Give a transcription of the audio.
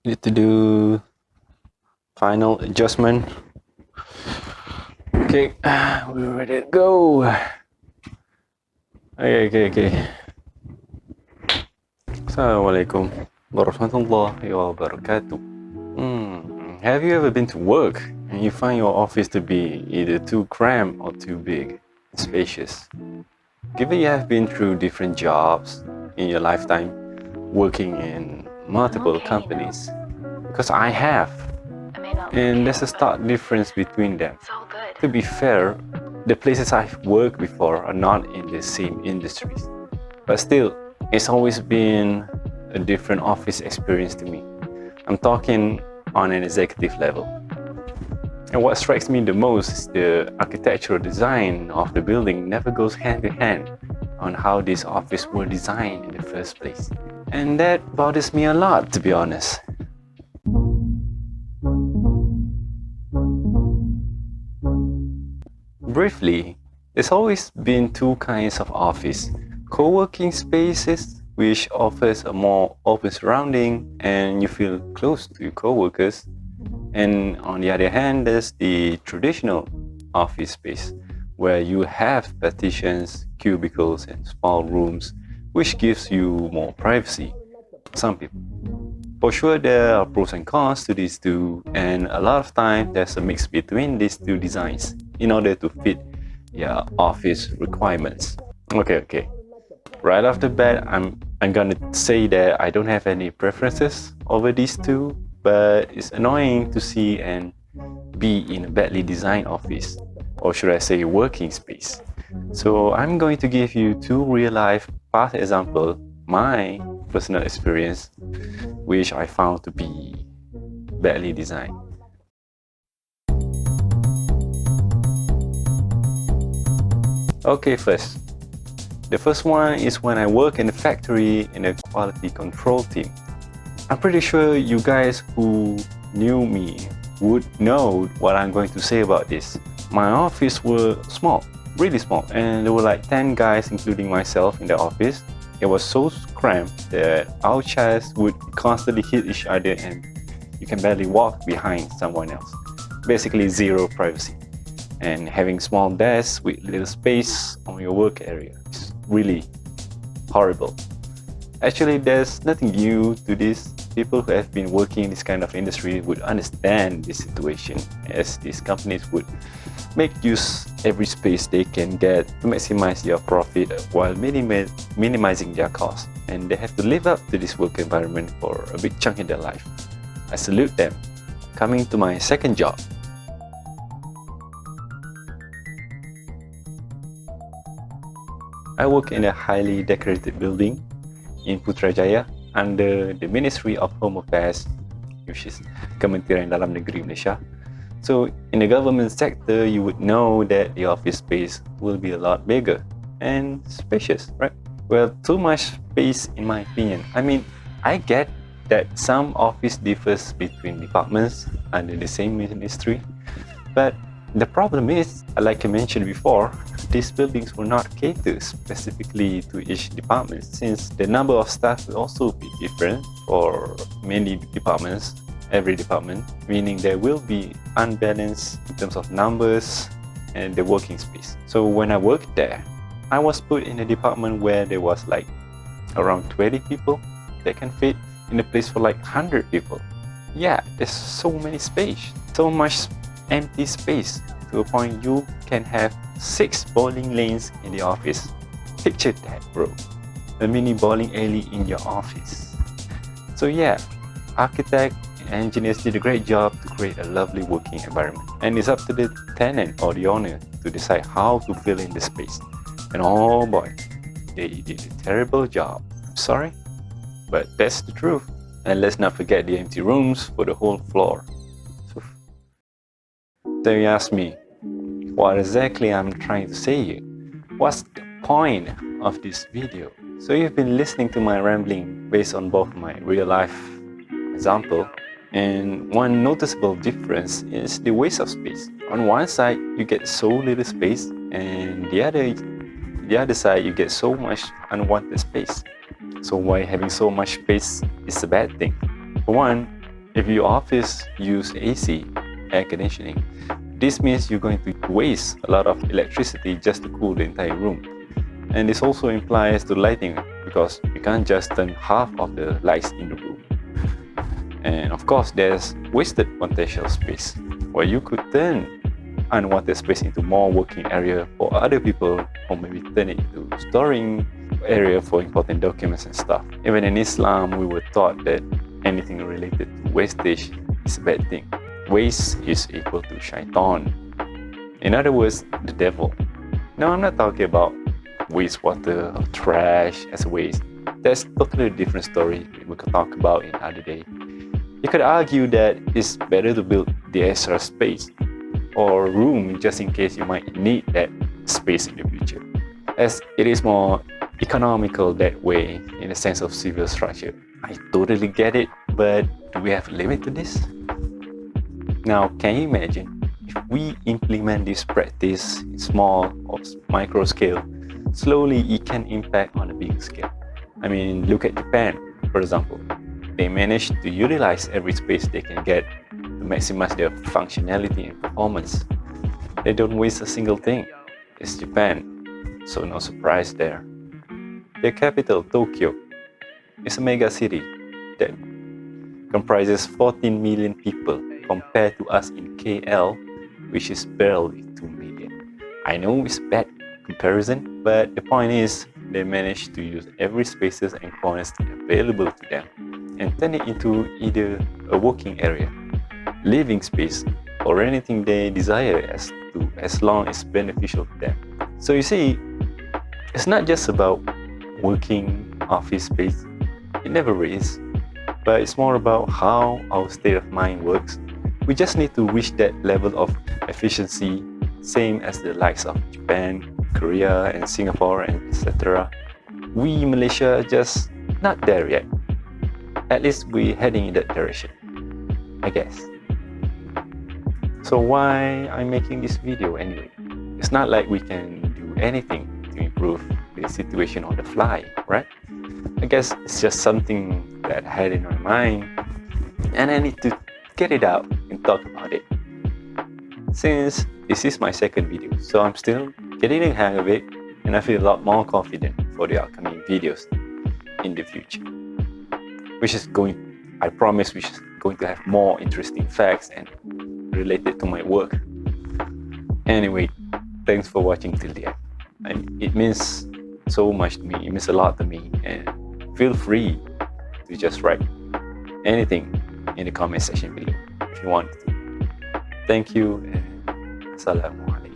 Need to do final adjustment. Okay, we're ready to go. Okay. Assalamualaikum warahmatullahi wabarakatuh. Have you ever been to work and you find your office to be either too cramped or too big and spacious? Given you have been through different jobs in your lifetime, working in multiple companies, because I have, and there's a stark difference between them. To be fair, the places I've worked before are not in the same industries, but still, it's always been a different office experience to me. I'm talking on an executive level. And what strikes me the most is the architectural design of the building never goes hand in hand on how these offices were designed in the first place. And that bothers me a lot, to be honest. Briefly, there's always been two kinds of office. Co-working spaces, which offers a more open surrounding and you feel close to your co-workers. And on the other hand, there's the traditional office space, where you have partitions, cubicles, and small rooms, which gives you more privacy. Some people. For sure, there are pros and cons to these two, and a lot of time there's a mix between these two designs in order to fit your office requirements. Okay. Right off the bat, I'm gonna say that I don't have any preferences over these two, but it's annoying to see and be in a badly designed office, or should I say working space. So I'm going to give you two real-life past examples, my personal experience, which I found to be badly designed. Okay, first. The first one is when I work in a factory in a quality control team. I'm pretty sure you guys who knew me would know what I'm going to say about this. My office was small, really small, and there were like 10 guys including myself in the office. It was so cramped that our chairs would constantly hit each other and you can barely walk behind someone else. Basically zero privacy. And having small desks with little space on your work area is really horrible. Actually, there's nothing new to this. People who have been working in this kind of industry would understand this situation, as these companies would make use every space they can get to maximize their profit while minimizing their costs. And they have to live up to this work environment for a big chunk in their life. I salute them. Coming to my second job. I work in a highly decorated building in Putrajaya under the Ministry of Home Affairs, which is Kementerian Dalam Negeri Malaysia. So in the government sector, you would know that the office space will be a lot bigger and spacious, right? Well, too much space in my opinion. I mean, I get that some office differs between departments under the same ministry, but the problem is, like I mentioned before, these buildings will not cater specifically to each department, since the number of staff will also be different for many departments, every department, meaning there will be unbalance in terms of numbers and the working space. So when I worked there, I was put in a department where there was like around 20 people that can fit in a place for like 100 people. Yeah, there's so many space, so much empty space, to a point you can have 6 bowling lanes in the office. Picture that, bro. A mini bowling alley in your office. So yeah, architect and engineers did a great job to create a lovely working environment. And it's up to the tenant or the owner to decide how to fill in the space. And oh boy, they did a terrible job. I'm sorry, but that's the truth. And let's not forget the empty rooms for the whole floor. So you ask me, what exactly I'm trying to say here? What's the point of this video? So you've been listening to my rambling based on both my real life example, and one noticeable difference is the waste of space. On one side, you get so little space, and the other side, you get so much unwanted space. So why having so much space is a bad thing? For one, If your office use AC, air conditioning, this means you're going to waste a lot of electricity just to cool the entire room. And this also implies to lighting, because you can't just turn half of the lights in the room. And of course, there's wasted potential space, where you could turn unwanted space into more working area for other people, or maybe turn it into storing area for important documents and stuff. Even in Islam, we were taught that anything related to wastage is a bad thing. Waste is equal to shaitan. In other words, the devil. Now, I'm not talking about wastewater or trash as a waste. That's totally a different story we could talk about in other day. You could argue that it's better to build the extra space or room just in case you might need that space in the future, as it is more economical that way in the sense of civil structure. I totally get it, but do we have a limit to this? Now, can you imagine if we implement this practice in small or micro scale, slowly it can impact on a big scale. I mean, look at Japan, for example. They manage to utilize every space they can get to maximize their functionality and performance. They don't waste a single thing. It's Japan, so no surprise there. Their capital, Tokyo, is a mega city that comprises 14 million people compared to us in KL, which is barely 2 million. I know it's bad comparison, but the point is they manage to use every spaces and corners available to them and turn it into either a working area, living space, or anything they desire as long as beneficial to them. So you see, it's not just about working office space. It never is, but it's more about how our state of mind works. We just need to reach that level of efficiency, same as the likes of Japan, Korea, and Singapore, and etc. We, Malaysia, are just not there yet. At least we're heading in that direction, I guess. So why I'm making this video anyway? It's not like we can do anything to improve the situation on the fly, right? I guess it's just something that I had in my mind, and I need to get it out and talk about it. Since this is my second video, so I'm still getting the hang of it, and I feel a lot more confident for the upcoming videos in the future. I promise, which is going to have more interesting facts and related to my work. Anyway, thanks for watching till the end. It means so much to me, it means a lot to me, and feel free to just write anything in the comment section below if you want to. Thank you, and Assalamualaikum.